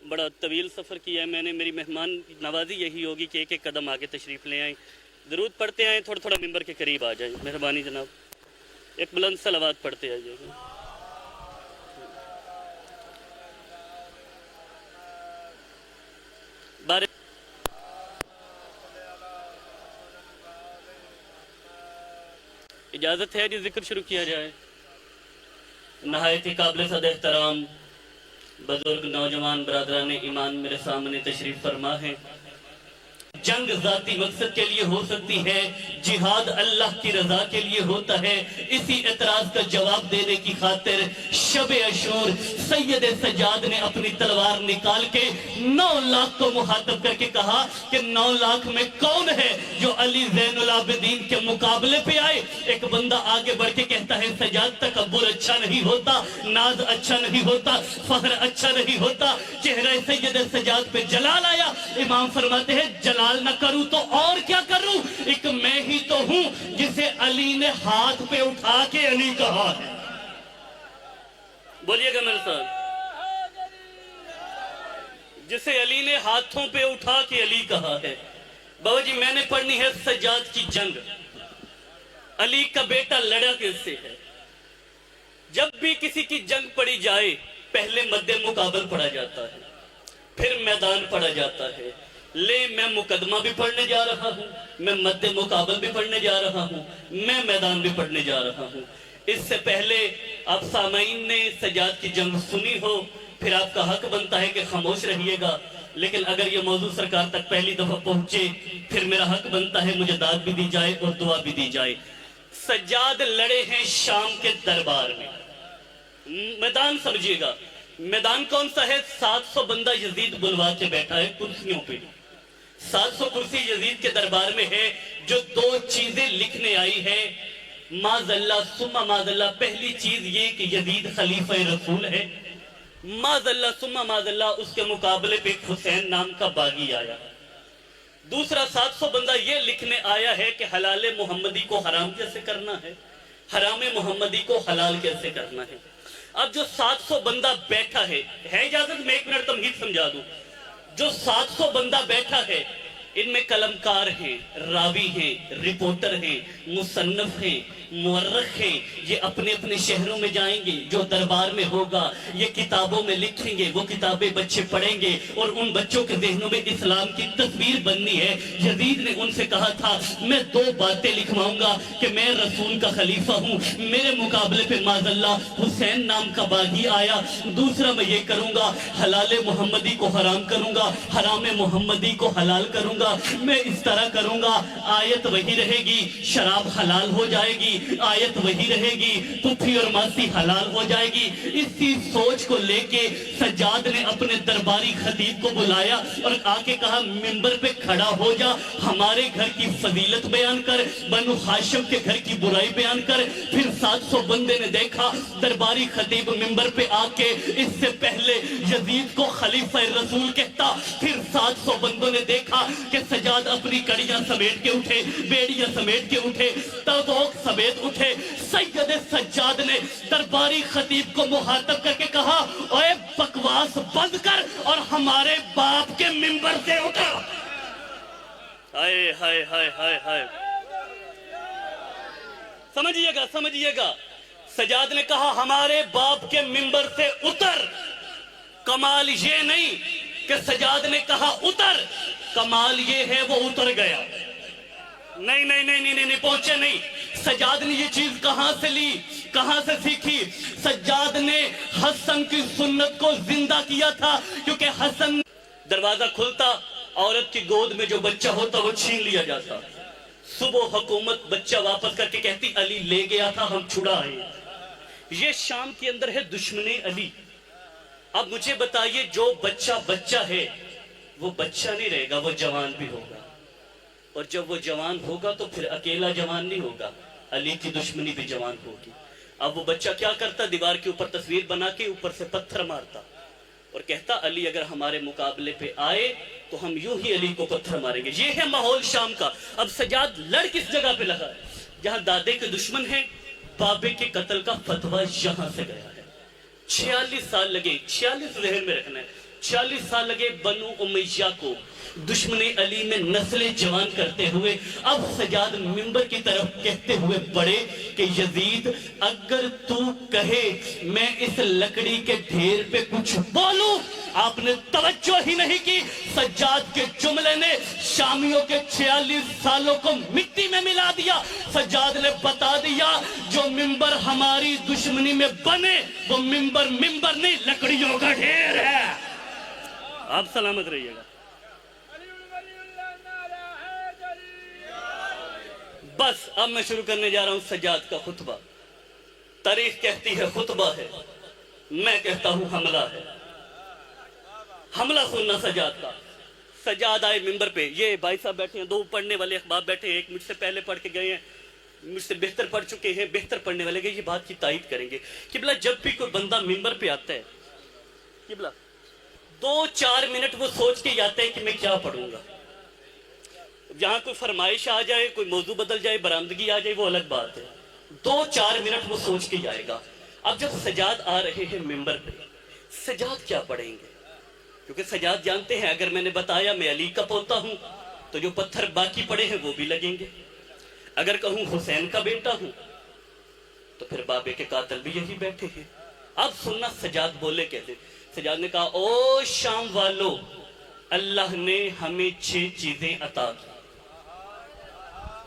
بڑا طویل سفر کیا ہے میں نے، میری مہمان نوازی یہی ہوگی کہ ایک ایک قدم آگے تشریف لے آئیں، درود پڑھتے آئیں، تھوڑا تھوڑا ممبر کے قریب آ جائیں، مہربانی جناب، ایک بلند صلوات پڑھتے آئیے گا۔ اجازت ہے جی ذکر شروع کیا جائے۔ نہایت ہی قابل صد احترام بزرگ نوجوان برادران ایمان میرے سامنے تشریف فرما ہے۔ جنگ ذاتی مقصد کے لیے ہو سکتی ہے، جہاد اللہ کی رضا کے لیے ہوتا ہے۔ اسی اعتراض کا جواب دینے کی خاطر شب عاشور سید سجاد نے اپنی تلوار نکال کے 9 لاکھ کو مخاطب کر کے کہا کہ 9 لاکھ میں کون ہے جو علی زین العابدین کے مقابلے پہ آئے۔ ایک بندہ آگے بڑھ کے کہتا ہے سجاد تکبر اچھا نہیں ہوتا، ناز اچھا نہیں ہوتا، فخر اچھا نہیں ہوتا۔ چہرہ سید سجاد پہ جلال آیا۔ امام فرماتے ہیں جلال نہ کروں تو اور کیا کروں، ایک میں ہی تو ہوں جسے علی نے ہاتھ پہ اٹھا کے علی کہا ہے۔ بولیے گا میرے ساتھ، جسے علی نے ہاتھوں پہ اٹھا کے علی کہا ہے۔ بابا جی میں نے پڑھنی ہے سجاد کی جنگ، علی کا بیٹا لڑا کس سے ہے۔ جب بھی کسی کی جنگ پڑی جائے پہلے مد مقابل پڑھا جاتا ہے، پھر میدان پڑھا جاتا ہے۔ لے میں مقدمہ بھی پڑھنے جا رہا ہوں، میں مد مقابل بھی پڑھنے جا رہا ہوں، میں میدان بھی پڑھنے جا رہا ہوں۔ اس سے پہلے آپ سامعین نے سجاد کی جنگ سنی ہو، پھر آپ کا حق بنتا ہے کہ خاموش رہیے گا، لیکن اگر یہ موضوع سرکار تک پہلی دفعہ پہنچے پھر میرا حق بنتا ہے مجھے داد بھی دی جائے اور دعا بھی دی جائے۔ سجاد لڑے ہیں شام کے دربار میں، میدان سمجھیے گا، میدان کون سا ہے؟ 700 بندہ یزید بلوا کے بیٹھا ہے کرسیوں پہ، 700 کرسی یزید کے دربار میں ہے۔ جو 2 چیزیں لکھنے آئی ہے معاذ اللہ ثم معاذ اللہ، پہلی چیز یہ کہ یزید خلیفہ رسول ہے، معاذ اللہ ثم معاذ اللہ اس کے مقابلے پہ ایک حسین نام کا باغی آیا۔ دوسرا 700 بندہ یہ لکھنے آیا ہے کہ حلال محمدی کو حرام کیسے کرنا ہے، حرام محمدی کو حلال کیسے کرنا ہے۔ اب جو 700 بندہ بیٹھا ہے اجازت میں 1 منٹ تمہید سمجھا دوں۔ جو 700 بندہ بیٹھا ہے ان میں قلمکار ہیں، راوی ہیں، رپورٹر ہیں، مصنف ہیں، مورخ ہیں۔ یہ اپنے اپنے شہروں میں جائیں گے، جو دربار میں ہوگا یہ کتابوں میں لکھیں گے، وہ کتابیں بچے پڑھیں گے اور ان بچوں کے ذہنوں میں اسلام کی تصویر بننی ہے۔ یزید نے ان سے کہا تھا میں 2 باتیں لکھواؤں گا کہ میں رسول کا خلیفہ ہوں، میرے مقابلے پہ معاذ اللہ حسین نام کا باغی آیا۔ دوسرا میں یہ کروں گا حلال محمدی کو حرام کروں گا، حرام محمدی کو حلال کروں گا۔ میں اس طرح کروں گا آیت وہی رہے گی، شراب حلال ہو جائے گی، آیت وہی رہے گی، پھپھی اور ماسی حلال ہو جائے گی۔ اسی سوچ کو لے کے سجاد نے اپنے درباری خطیب کو بلایا اور آ کے کہا ممبر پہ کھڑا ہو جا، ہمارے گھر کی فضیلت بیان کر، بنو ہاشم کے گھر کی برائی بیان کر۔ پھر 700 بندے نے دیکھا درباری خطیب ممبر پہ آ کے اس سے پہلے یزید کو خلیفہ رسول کہتا، پھر 700 بندوں نے دیکھا کہ سجاد اپنی کڑیاں سمیٹ کے اٹھے، بیڑیاں سمیٹ کے اٹھے، تبوک سمیت اٹھے۔ سید سجاد نے درباری خطیب کو مخاطب کر کے کہا اوے بکواس بند کر اور ہمارے باپ کے ممبر سے اٹھا۔ ہائے ہائے ہائے ہائے ہائے، سمجھئے گا، سجاد نے کہا ہمارے باپ کے ممبر سے اتر۔ کمال یہ نہیں کہ سجاد نے کہا اتر، کمال یہ ہے وہ اتر گیا۔ نہیں پہنچے نہیں۔ سجاد نے یہ چیز کہاں سے لی، کہاں سے سیکھی؟ سجاد نے حسن کی سنت کو زندہ کیا تھا، کیونکہ حسن دروازہ کھلتا عورت کی گود میں جو بچہ ہوتا وہ چھین لیا جاتا۔ صبح حکومت بچہ واپس کر کے کہتی علی لے گیا تھا ہم چھڑا آئے۔ یہ شام کے اندر ہے دشمن علی۔ اب مجھے بتائیے جو بچہ ہے وہ بچہ نہیں رہے گا، وہ جوان بھی ہوگا، اور جب وہ جوان ہوگا تو پھر اکیلا جوان نہیں ہوگا، علی کی دشمنی بھی جوان ہوگی۔ اب وہ بچہ کیا کرتا؟ دیوار کے اوپر تصویر بنا کے اوپر سے پتھر مارتا اور کہتا علی اگر ہمارے مقابلے پہ آئے تو ہم یوں ہی علی کو پتھر ماریں گے۔ یہ ہے ماحول شام کا۔ اب سجاد لڑ کس جگہ پہ لگا ہے؟ جہاں دادے کے دشمن ہیں، بابے کے قتل کا فتویٰ یہاں سے گیا ہے۔ 46 سال لگے، 46 ذہن میں رکھنا ہے، 40 سال لگے بنو امیہ کو دشمن علی میں نسل جوان کرتے ہوئے. اب سجاد منبر کی طرف کہتے ہوئے بڑے کہ یزید اگر تو کہے میں اس لکڑی کے ڈھیر پہ کچھ بولوں. آپ نے توجہ ہی نہیں کی. سجاد کے جملے نے شامیوں کے 46 سالوں کو مٹی میں ملا دیا. سجاد نے بتا دیا جو منبر ہماری دشمنی میں بنے وہ منبر نہیں لکڑیوں کا ڈھیر ہے. آپ سلامت رہیے گا. بس اب میں شروع کرنے جا رہا ہوں سجاد کا خطبہ. تاریخ کہتی ہے خطبہ ہے, میں کہتا ہوں حملہ ہے. حملہ سننا سجاد کا. سجاد آئے منبر پہ. یہ بھائی صاحب بیٹھے ہیں, 2 پڑھنے والے احباب بیٹھے ہیں. ایک مجھ سے پہلے پڑھ کے گئے ہیں, مجھ سے بہتر پڑھ چکے ہیں, بہتر پڑھنے والے گئے. یہ بات کی تائید کریں گے قبلہ جب بھی کوئی بندہ منبر پہ آتا ہے قبلہ 2-4 منٹ وہ سوچ کے آتا ہے کہ میں کیا پڑھوں گا. جہاں کوئی فرمائش آ جائے, کوئی موضوع بدل جائے, برآمدگی آ جائے, وہ الگ بات ہے. 2-4 منٹ وہ سوچ کے جائے گا. اب جب سجاد آ رہے ہیں منبر پہ, سجاد کیا پڑھیں گے؟ کیونکہ سجاد جانتے ہیں اگر میں نے بتایا میں علی کا پوتا ہوں تو جو پتھر باقی پڑے ہیں وہ بھی لگیں گے. اگر کہوں حسین کا بیٹا ہوں تو پھر بابے کے قاتل بھی یہی بیٹھے ہیں. اب سننا سجاد بولے کہتے. سجاد نے کہا او شام والو, اللہ نے ہمیں 6 چیزیں عطا کی,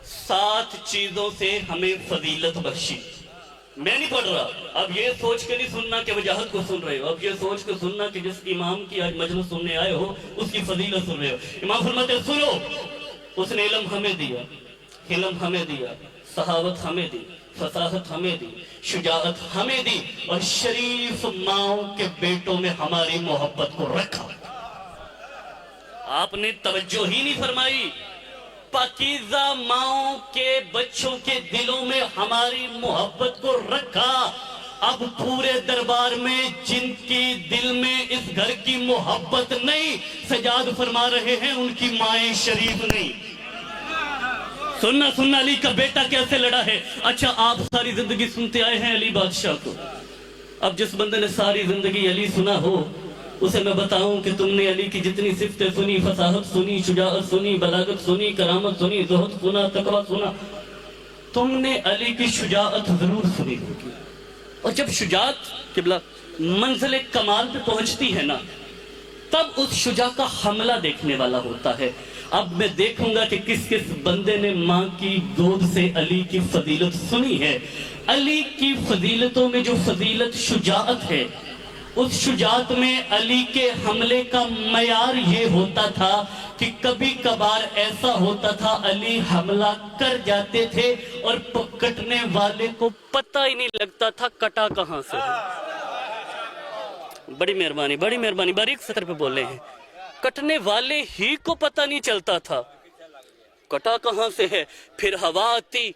7 چیزوں سے ہمیں فضیلت بخشی. میں نہیں پڑھ رہا. اب یہ سوچ کے نہیں سننا کہ وجاہت کو سن رہے ہو, اب یہ سوچ کے سننا کہ جس امام کی آج مجلس سننے آئے ہو اس کی فضیلت سن رہے ہو. امام فرماتے ہیں سنو, اس نے علم ہمیں دیا, حلم ہمیں دیا, صحاوت ہمیں دی, فصاحت ہمیں دی, شجاعت ہمیں دی, اور شریف ماؤں کے بیٹوں میں ہماری محبت کو رکھا. آپ نے توجہ ہی نہیں فرمائی. پاکیزہ ماؤں کے بچوں کے دلوں میں ہماری محبت کو رکھا. اب پورے دربار میں جن کی دل میں اس گھر کی محبت نہیں, سجاد فرما رہے ہیں ان کی مائیں شریف نہیں. سننا علی کا بیٹا کیسے لڑا ہے. اچھا آپ ساری زندگی سنتے آئے ہیں علی بادشاہ کو. اب جس بندے نے ساری زندگی علی سنا ہو اسے میں بتاؤں کہ تم نے علی کی جتنی صفتیں سنی, فصاحت سنی, شجاعت سنی, بلاغت سنی, کرامت سنی, زہد سنا, تقوی سنا, تم نے علی کی شجاعت ضرور سنی ہوگی. اور جب شجاعت قبلہ منزل کمال پہ پہنچتی ہے نا, تب اس شجاع کا حملہ دیکھنے والا ہوتا ہے. اب میں دیکھوں گا کہ کس کس بندے نے ماں کی گود سے علی کی فضیلت سنی ہے. علی کی فضیلتوں میں جو فضیلت شجاعت ہے, اس شجاعت میں علی کے حملے کا معیار یہ ہوتا تھا کہ کبھی کبھار ایسا ہوتا تھا علی حملہ کر جاتے تھے اور کٹنے والے کو پتہ ہی نہیں لگتا تھا کٹا کہاں سے. بڑی مہربانی, باریک سطر پہ بول رہے ہیں. کٹنے والے ہی کو پتہ نہیں چلتا تھا کٹا کہاں سے ہے. پھر ہوا آتی,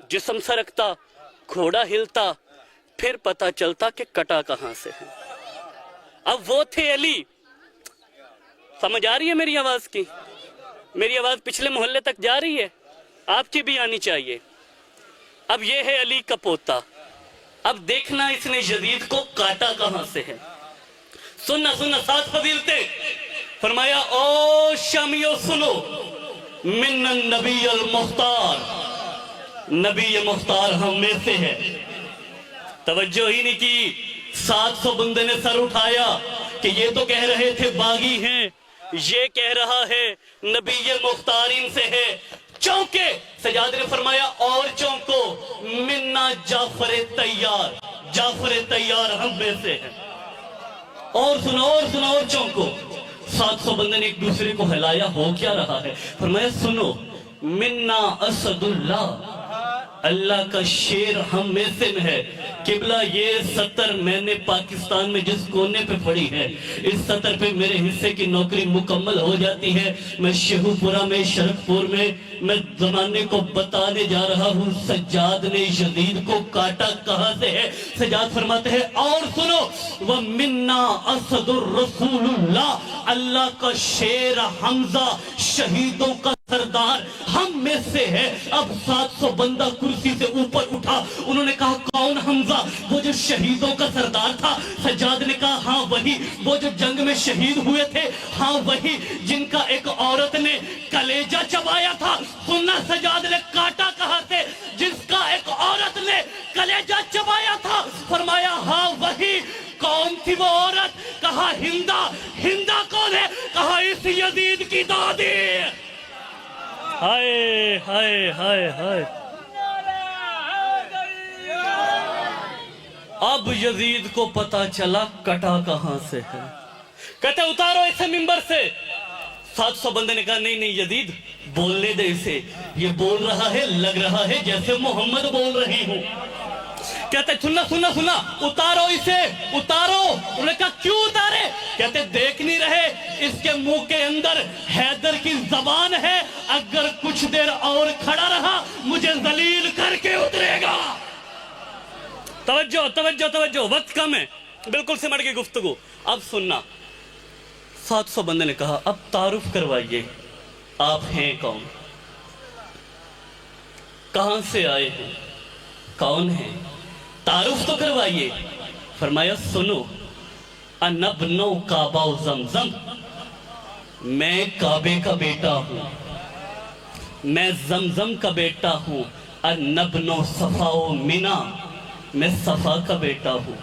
جسم سرکتا, گھوڑا ہلتا, پھر پتہ چلتا کہ کٹا کہاں سے ہے. اب وہ تھے علی. سمجھ آ رہی ہے میری آواز کی؟ میری آواز پچھلے محلے تک جا رہی ہے, آپ کی بھی آنی چاہیے. اب یہ ہے علی کا پوتا. اب دیکھنا اس نے یزید کو کاٹا کہاں سے ہے. سننا 7 فضیلتیں. فرمایا او شامیو سنو, من النبی المختار, نبی مختار ہم میں سے ہے. توجہ ہی نہیں کی. 700 بندے نے سر اٹھایا کہ یہ تو کہہ رہے تھے باغی ہیں, یہ کہہ رہا ہے نبی مختار ان سے ہے. چونکے سجاد نے فرمایا اور چونکو, منا جعفر تیار, جعفر تیار ہم میں سے ہے. اور سنو اور چونکو. 700 بندے نے ایک دوسرے کو ہلایا. ہو کیا رہا ہے؟ فرمایا سنو, منا اسد اللہ, اللہ کا شیر ہم میں سے ہے. قبلہ یہ سطر میں نے پاکستان میں جس کونے پہ پڑی ہے, اس سطر پہ میرے حصے کی نوکری مکمل ہو جاتی ہے. میں شیخو پورہ میں, شرک پور میں زمانے کو بتانے جا رہا ہوں سجاد نے یزید کو کاٹا کہاں سے ہے. سجاد فرماتے ہیں اور سنو, وَمِنَّا أَسَدُ الرَّسُولُ اللَّهِ, اللہ کا شیر حمزہ, شہیدوں کا سردار ہم میں سے ہے۔ اب 700 بندہ کرسی سے اوپر اٹھا، انہوں نے کہا کون حمزہ؟ وہ جو شہیدوں کا سردار تھا۔ سجاد نے کہا ہاں وہی، وہ جو جنگ میں شہید ہوئے تھے، ہاں وہی، جن کا ایک عورت نے کلیجہ چبایا تھا۔ سننا سجاد نے کاٹا کہاں سے؟ جس کا ایک عورت نے کلیجہ چبایا تھا۔ فرمایا ہاں وہی۔ کون تھی وہ عورت؟ کہا ہندہ۔ ہندہ کون ہے؟ کہا اس یزید کی دادی۔ ہائے ہائے ہائے ہائے۔ اب یزید کو پتا چلا کٹا کہاں سے ہے۔ کہتے اتارو اسے ممبر سے۔ 700 بندے نے کہا نہیں نہیں یزید بولنے دے اسے، یہ بول رہا ہے، لگ رہا ہے جیسے محمد بول رہی ہوں۔ کہتے سننا اتارو اسے، اتارو۔ انہوں نے کہا کیوں اتارے؟ کہتے دیکھ نہیں رہے اس کے منہ کے اندر حیدر کی زبان ہے، اگر کچھ دیر اور کھڑا رہا مجھے ذلیل کر کے اترے گا۔ توجہ توجہ توجہ، وقت کم ہے، بالکل سمٹ کی گفتگو۔ اب سننا، 700 بندے نے کہا اب تعارف کروائیے، آپ ہیں کون؟ کہاں سے آئے ہیں؟ کون ہیں؟ تعارف تو کروائیے۔ فرمایا سنو، انا ابن کعبہ و زمزم، میں کعبے کا بیٹا ہوں، میں زمزم کا بیٹا ہوں۔ انا ابن صفا و منی، میں صفا کا بیٹا ہوں،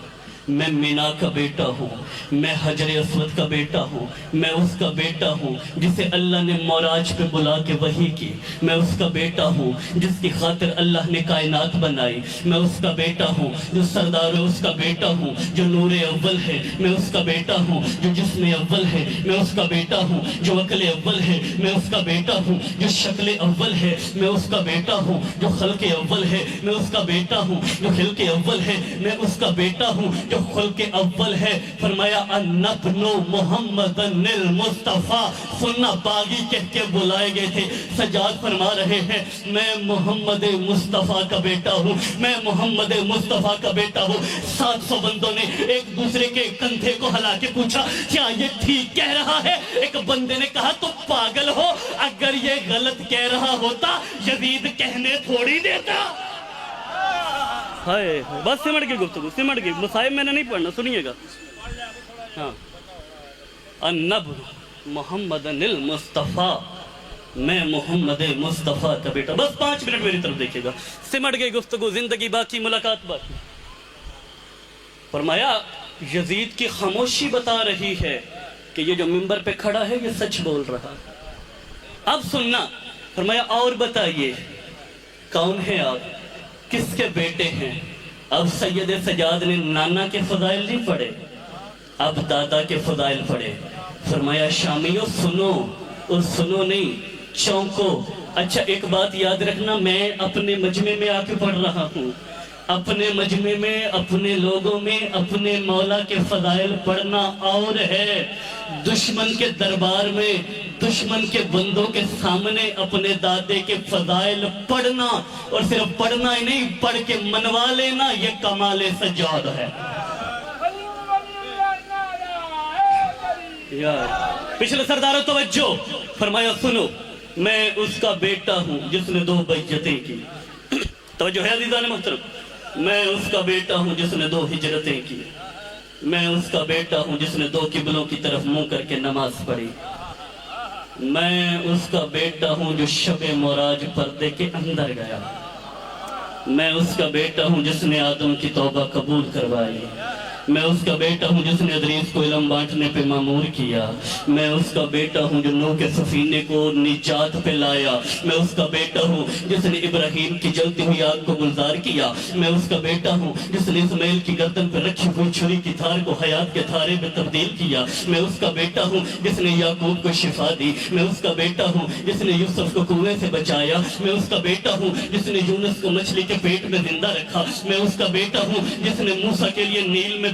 میں منی کا بیٹا ہوں، میں حجر اسود کا بیٹا ہوں، میں اس کا بیٹا ہوں جسے اللہ نے معراج پہ بلا کے وحی کی، میں اس کا بیٹا ہوں جس کی خاطر اللہ نے کائنات بنائی، میں اس کا بیٹا ہوں جو سردار ہے، اس کا بیٹا ہوں جو نور اول ہے، میں اس کا بیٹا ہوں جو جسم اول ہے، میں اس کا بیٹا ہوں جو عقل اول ہے، میں اس کا بیٹا ہوں جو شکل اول ہے، میں اس کا بیٹا ہوں جو خلق اول ہے، میں اس کا بیٹا ہوں جو خلق اول ہے، میں اس کا بیٹا ہوں جو خلق اول ہے۔ فرمایا انا ابن محمد المصطفیٰ۔ سننا، باغی کہہ کے بلائے گئے تھے، سجاد فرما رہے ہیں میں محمد مصطفیٰ کا بیٹا ہوں، میں محمد مصطفیٰ کا بیٹا ہوں۔ 700 بندوں نے ایک دوسرے کے کندھے کو ہلا کے پوچھا کیا یہ ٹھیک کہہ رہا ہے؟ ایک بندے نے کہا تو پاگل ہو، اگر یہ غلط کہہ رہا ہوتا یزید کہنے تھوڑی دیتا۔ ہائے بس سمٹ گئی گفتگو، سمٹ گئی۔ مصائب میں نے نہیں پڑھنا، سنیے گا۔ ہاں، النبی محمد المصطفیٰ، میں محمد مصطفیٰ کا بیٹا۔ بس 5 منٹ میری طرف دیکھے گا، سمٹ گئی گفتگو، زندگی باقی، ملاقات باقی۔ فرمایا یزید کی خاموشی بتا رہی ہے کہ یہ جو ممبر پہ کھڑا ہے یہ سچ بول رہا ہے۔ اب سننا، فرمایا اور بتائیے کون ہے آپ، کس کے بیٹے ہیں؟ اب سید سجاد نے نانا کے فضائل نہیں پڑھے، اب دادا کے فضائل پڑھے۔ فرمایا شامیوں سنو، اور سنو نہیں چونکو۔ اچھا ایک بات یاد رکھنا، میں اپنے مجمع میں آ کے پڑھ رہا ہوں، اپنے مجمع میں، اپنے لوگوں میں اپنے مولا کے فضائل پڑھنا اور ہے، دشمن کے دربار میں، دشمن کے بندوں کے سامنے اپنے دادے کے فضائل پڑھنا، اور صرف پڑھنا ہی نہیں، پڑھ کے منوا لینا، یہ کمال سجاد ہے۔ پچھلے سرداروں توجہ، فرمایا سنو، میں اس کا بیٹا ہوں جس نے 2 بیعتیں کی۔ توجہ ہے عزیزان محترم، میں اس کا بیٹا ہوں جس نے 2 ہجرتیں کی، میں اس کا بیٹا ہوں جس نے 2 قبلوں کی طرف منہ کر کے نماز پڑھی، میں اس کا بیٹا ہوں جو شب معراج پردے کے اندر گیا، میں اس کا بیٹا ہوں جس نے آدم کی توبہ قبول کروائی، میں اس کا بیٹا ہوں جس نے ادریس کو علم بانٹنے پہ مامور کیا، میں اس کا بیٹا ہوں جو نوح کے سفینے کو نجات پہ لایا، میں اس کا بیٹا ہوں جس نے ابراہیم کی جلتی ہوئی آگ کو گلزار کیا، میں اس کا بیٹا ہوں جس نے اسماعیل کی گردن پہ رکھی ہوئی چھری کی دھار کو حیات کے دھارے میں تبدیل کیا، میں اس کا بیٹا ہوں جس نے یعقوب کو شفا دی، میں اس کا بیٹا ہوں جس نے یوسف کو کنویں سے بچایا، میں اس کا بیٹا ہوں جس نے یونس کو مچھلی کے پیٹ میں زندہ رکھا، میں اس کا بیٹا ہوں جس نے موسیٰ کے لیے نیل میں